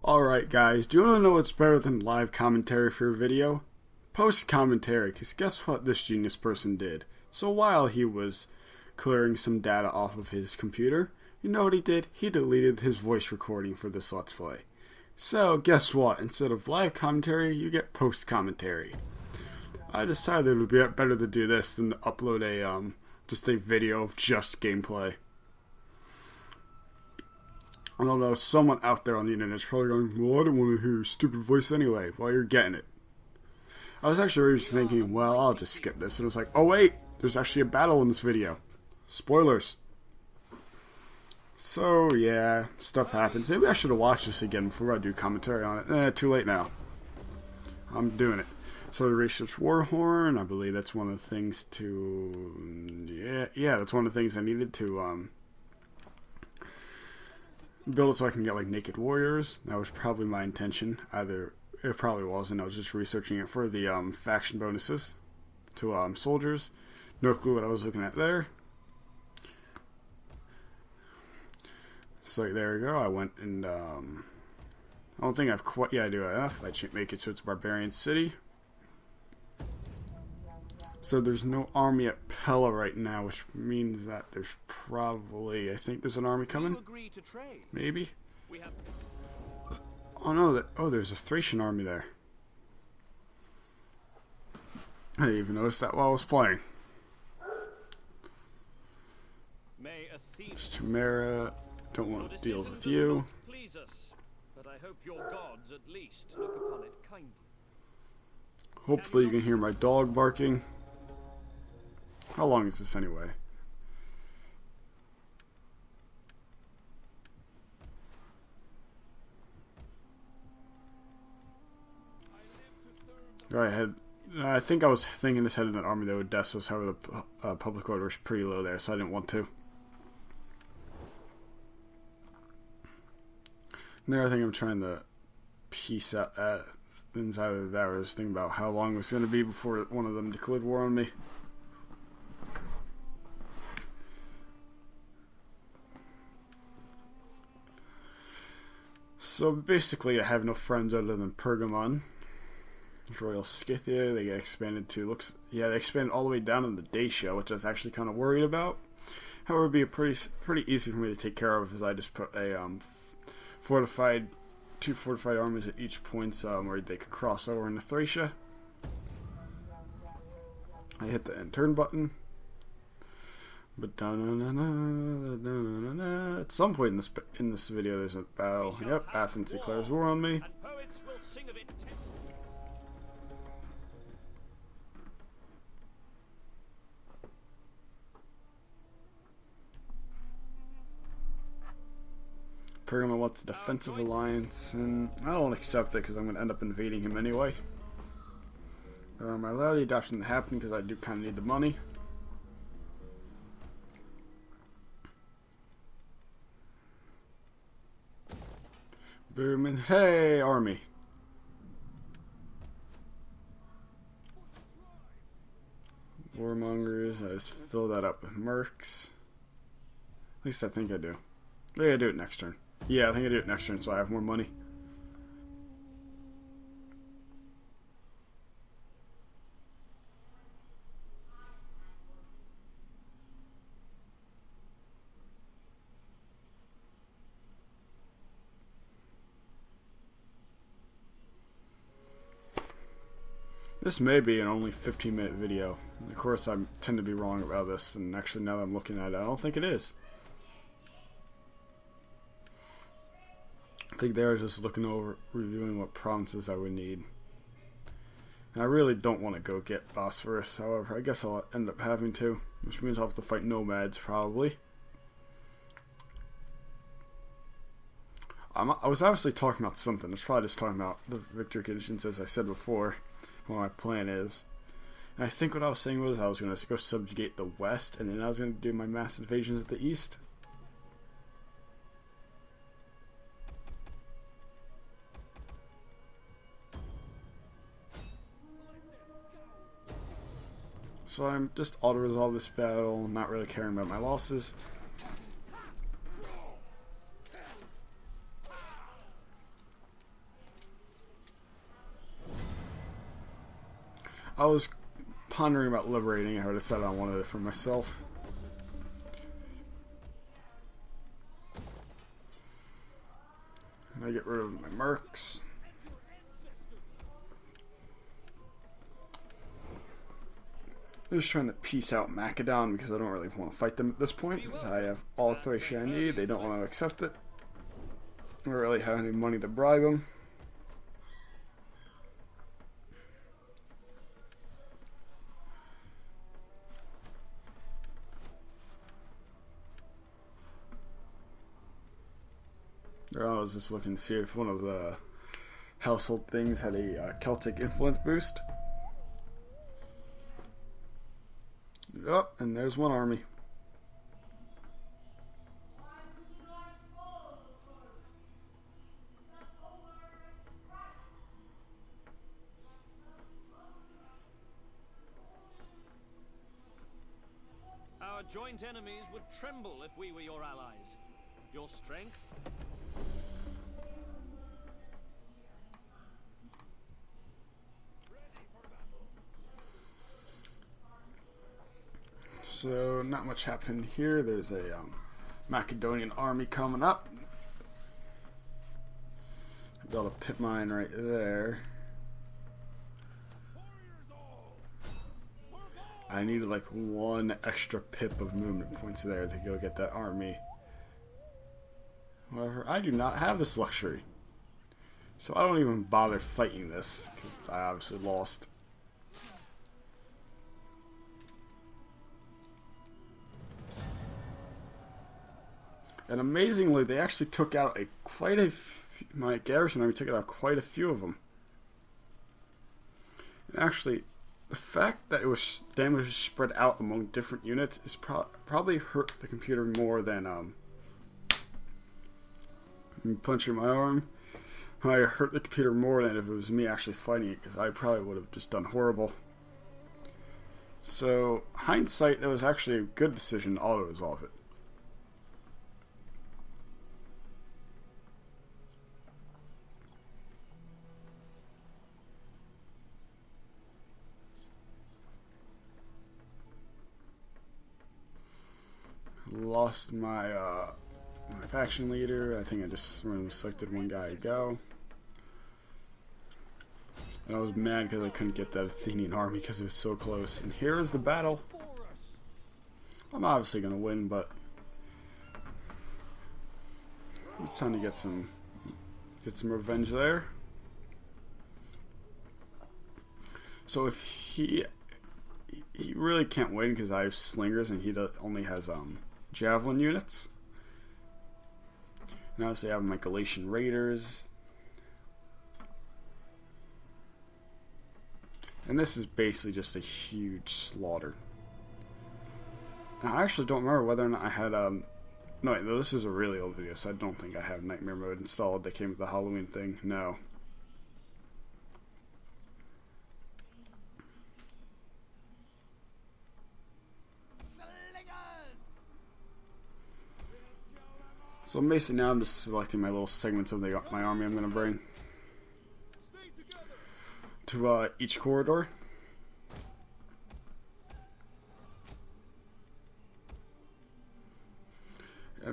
Alright guys, do you want to know what's better than live commentary for a video? Post commentary, because guess what this genius person did? So while he was clearing some data off of his computer, you know what he did? He deleted his voice recording for this Let's Play. So guess what? Instead of live commentary, you get post commentary. I decided it would be better to do this than to upload just a video of just gameplay. I don't know, someone out there on the internet is probably going, well, I don't want to hear your stupid voice anyway, while you're getting it. I was actually just thinking, well, I'll just skip this. And it was like, oh wait, there's actually a battle in this video. Spoilers. So, yeah, stuff happens. Maybe I should have watched this again before I do commentary on it. Too late now. I'm doing it. So, the research Warhorn, I believe that's one of the things to... Yeah, that's one of the things I needed to, build it so I can get like naked warriors. That was probably my intention. Either it probably wasn't. I was just researching it for the faction bonuses to soldiers. No clue what I was looking at there. So there we go. I went and I don't think I've quite. Yeah, I do enough. I should make it so it's a barbarian city. So there's no army at Pella right now, which means that there's probably, I think there's an army coming. Maybe. Oh no, there's a Thracian army there. I didn't even notice that while I was playing. There's Chimera. Don't want to deal with you. But I hope your gods at least look upon it kindly. Hopefully you can hear my dog barking. How long is this anyway? Go ahead. I think I was thinking this headed an army to Odessa, however the public order is pretty low there, so I didn't want to. And the other thing I'm trying to piece out things out of that was thinking about how long it was going to be before one of them declared war on me. So basically I have no friends other than Pergamon. Royal Scythia, they get expanded to, they expanded all the way down in the Dacia, which I was actually kind of worried about. However, it would be pretty easy for me to take care of, because I just put a two fortified armies at each point where they could cross over into Thracia. I hit the end turn button. But at some point in this video, there's a battle. Yep, Athens declares war on me. Pergamon wants a defensive alliance, and I don't accept it because I'm going to end up invading him anyway. I allow the adoption to happen because I do kind of need the money. Boom, hey, army. Warmongers, I just fill that up with mercs. At least I think I do. Maybe I do it next turn. Yeah, I think I do it next turn so I have more money. This may be an only 15-minute video. Of course, I tend to be wrong about this, and actually now that I'm looking at it, I don't think it is. I think they were just looking over, reviewing what provinces I would need. And I really don't want to go get Bosphorus, however, I guess I'll end up having to, which means I'll have to fight nomads, probably. I was obviously talking about something. I was probably just talking about the victory conditions, as I said before. What my plan is. And I think what I was saying was I was going to go subjugate the west, and then I was going to do my mass invasions at the east. So I'm just auto-resolve this battle, not really caring about my losses. I was pondering about liberating her. I decided I wanted it for myself. And I get rid of my mercs. I'm just trying to piece out Macedon because I don't really want to fight them at this point, since I have all Thracia I need. They don't want to accept it. I don't really have any money to bribe them. I was just looking to see if one of the household things had a Celtic influence boost. Oh, and there's one army. Our joint enemies would tremble if we were your allies. Your strength? So, not much happened here. There's a Macedonian army coming up. I've got a pit mine right there. I needed like one extra pip of movement points there to go get that army. However, I do not have this luxury. So I don't even bother fighting this, because I obviously lost. And amazingly, they actually took out my garrison army took out quite a few of them. And actually, the fact that it was damage spread out among different units is probably hurt the computer more than punching my arm. I hurt the computer more than if it was me actually fighting it, because I probably would have just done horrible. So, hindsight, that was actually a good decision to auto-resolve it. Lost my my faction leader. I think I just randomly selected one guy to go. And I was mad because I couldn't get that Athenian army because it was so close. And here is the battle. I'm obviously going to win, but it's time to get some revenge there. So if he really can't win because I have slingers and he only has javelin units. And obviously I have my Galatian raiders. And this is basically just a huge slaughter. Now, I actually don't remember whether or not I had no, wait, no, this is a really old video, so I don't think I have Nightmare Mode installed that came with the Halloween thing. No. So basically now I'm just selecting my little segments of my army I'm going to bring to each corridor.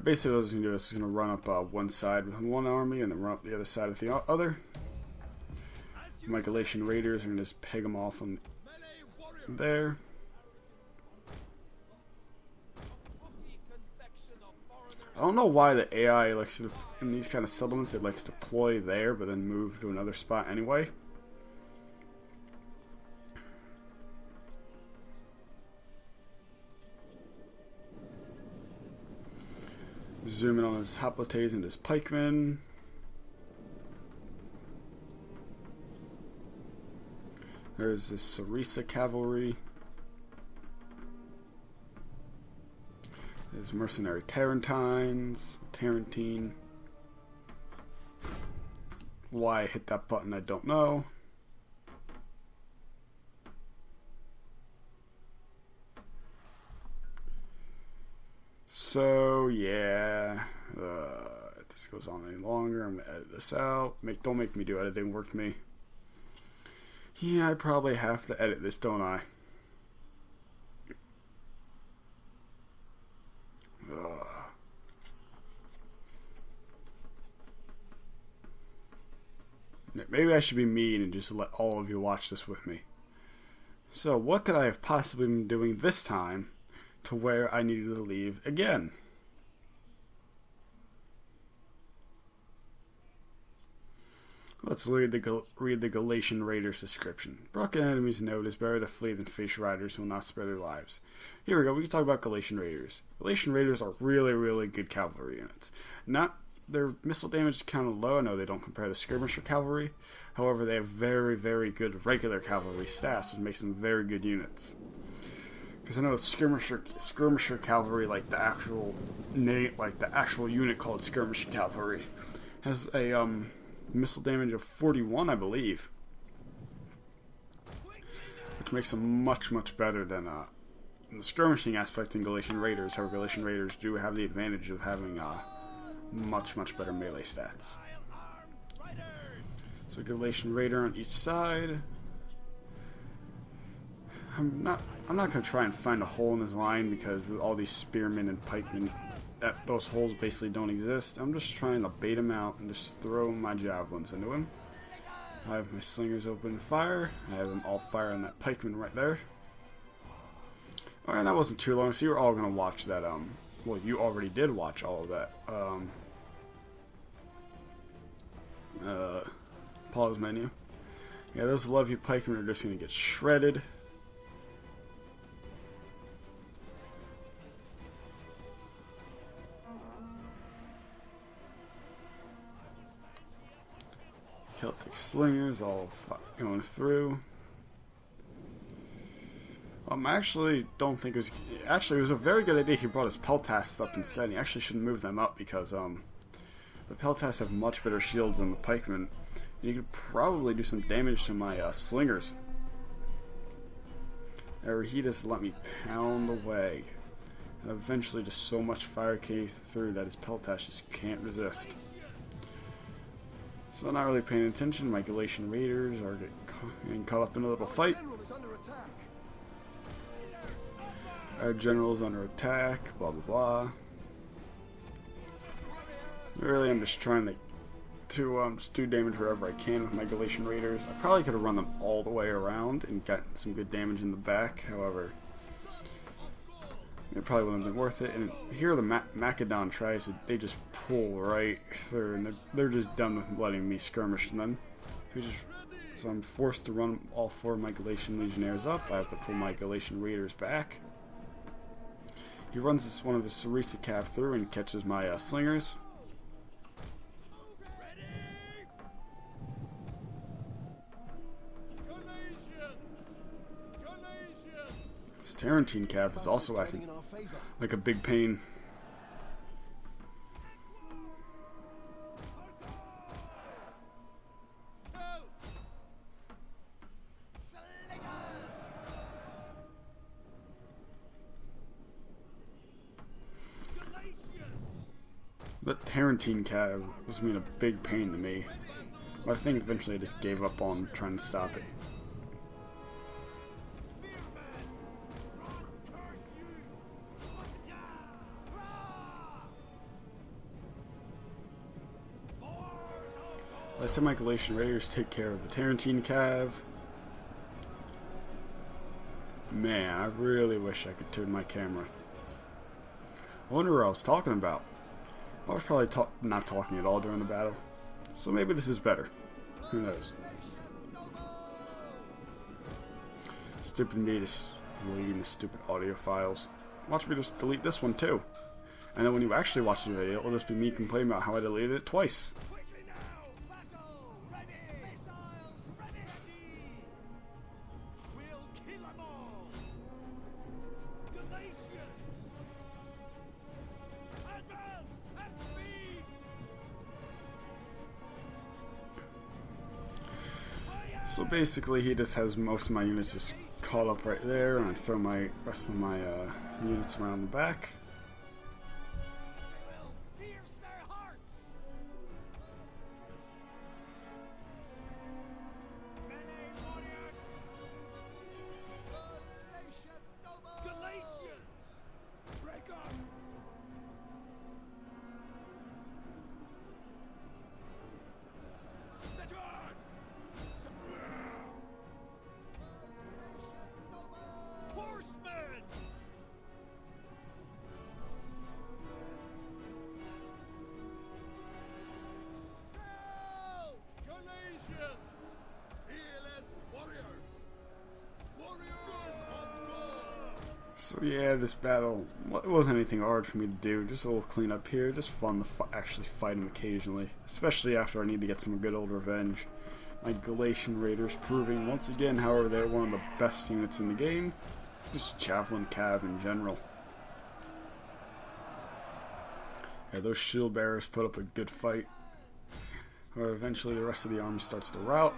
Basically what I was going to do is going to run up one side with one army and then run up the other side with the other. My Galatian raiders are going to just peg them off on there. I don't know why the AI likes to, in these kind of settlements, they like to deploy there but then move to another spot anyway. Zoom in on his hoplites and his pikemen. There's this Sarisa cavalry. There's mercenary Tarentines. Why I hit that button, I don't know. So yeah, if this goes on any longer, I'm gonna edit this out. Don't make me do editing work to me. Yeah, I probably have to edit this, don't I? Ugh. Maybe I should be mean and just let all of you watch this with me. So, what could I have possibly been doing this time to where I needed to leave again? Let's read the Galatian Raiders description. Broken enemies know it is better to flee than face riders who will not spare their lives. Here we go. We can talk about Galatian Raiders. Galatian Raiders are really, really good cavalry units. Their missile damage is kind of low. I know they don't compare to skirmisher cavalry. However, they have very, very good regular cavalry stats, which makes them very good units. Because I know skirmisher cavalry, like the actual unit called skirmisher cavalry, has a missile damage of 41, I believe, which makes them much, much better than in the skirmishing aspect in Galatian Raiders. However, Galatian Raiders do have the advantage of having much, much better melee stats. So Galatian Raider on each side. I'm not going to try and find a hole in this line because with all these spearmen and pikemen, those holes basically don't exist. I'm just trying to bait him out and just throw my javelins into him. I have my slingers open to fire. I have them all fire on that pikeman right there. Alright, that wasn't too long, so you're all going to watch that, well, you already did watch all of that. Pause menu. Yeah, those lovely pikemen are just going to get shredded. Celtic slingers all going through. I actually don't think it was... Actually, it was a very good idea he brought his peltasts up instead. He actually shouldn't move them up because the peltasts have much better shields than the pikemen. And you could probably do some damage to my slingers. Or he just let me pound away. And eventually just so much fire came through that his peltasts just can't resist. So I'm not really paying attention. My Galatian Raiders are getting caught up in a little fight. Our general's under attack, blah blah blah. Really, I'm just trying to just do damage wherever I can with my Galatian Raiders. I probably could have run them all the way around and got some good damage in the back. However, it probably wouldn't have been worth it. And here the Macedon tries to, they just pull right through, and they're just done with letting me skirmish them. So I'm forced to run all 4 of my Galatian Legionnaires up. I have to pull my Galatian Raiders back. He runs one of his Sarisa Cav through and catches my slingers. This Tarantine Cav is also acting like a big pain. That Tarantine Cav was being a big pain to me. But I think eventually I just gave up on trying to stop it. I said my Galatian Raiders take care of the Tarantine Cav. Man, I really wish I could turn my camera. I wonder what I was talking about. I was probably not talking at all during the battle. So maybe this is better. Who knows? Stupid me just deleting the stupid audio files. Watch me just delete this one too. And then when you actually watch the video, it'll just be me complaining about how I deleted it twice. So basically he just has most of my units just caught up right there, and I throw my rest of my units around the back. yeah, this battle, it wasn't anything hard for me to do. Just a little cleanup here. Just fun to actually fight him occasionally. Especially after I need to get some good old revenge. My Galatian Raiders proving once again, however, they're one of the best units in the game. Just Javelin Cav in general. Yeah, those shield bearers put up a good fight. Where eventually the rest of the army starts to rout.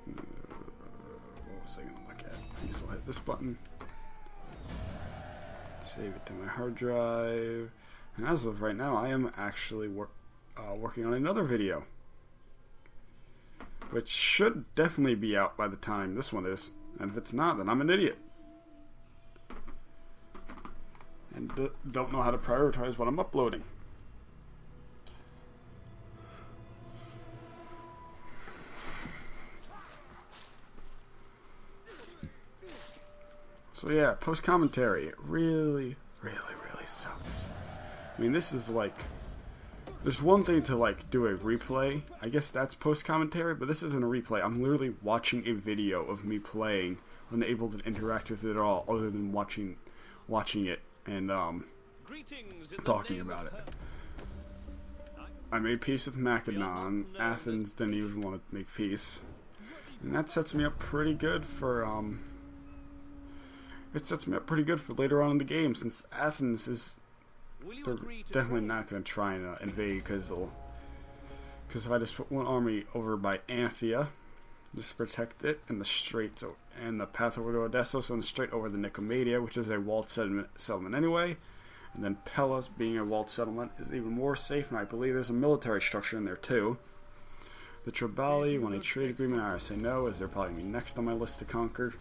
What was I going to look at? I guess I'll hit this button. Save it to my hard drive. And as of right now, I am actually working on another video. Which should definitely be out by the time this one is. And if it's not, then I'm an idiot. And don't know how to prioritize what I'm uploading. So yeah, post-commentary. It really sucks. I mean, this is like... There's one thing to like do a replay. I guess that's post-commentary, but this isn't a replay. I'm literally watching a video of me playing, unable to interact with it at all, other than watching it and talking about it. I made peace with Macedon. Athens didn't even want to make peace, and that sets me up pretty good for later on in the game, since Athens is definitely not going to try and invade, because if I just put one army over by Anthea, just to protect it, and the straits and the path over to Odessa, so straight over the Nicomedia, which is a walled settlement anyway, and then Pella, being a walled settlement, is even more safe, and I believe there's a military structure in there too. The Tribali, when a trade agreement, I say no, as they're probably next on my list to conquer.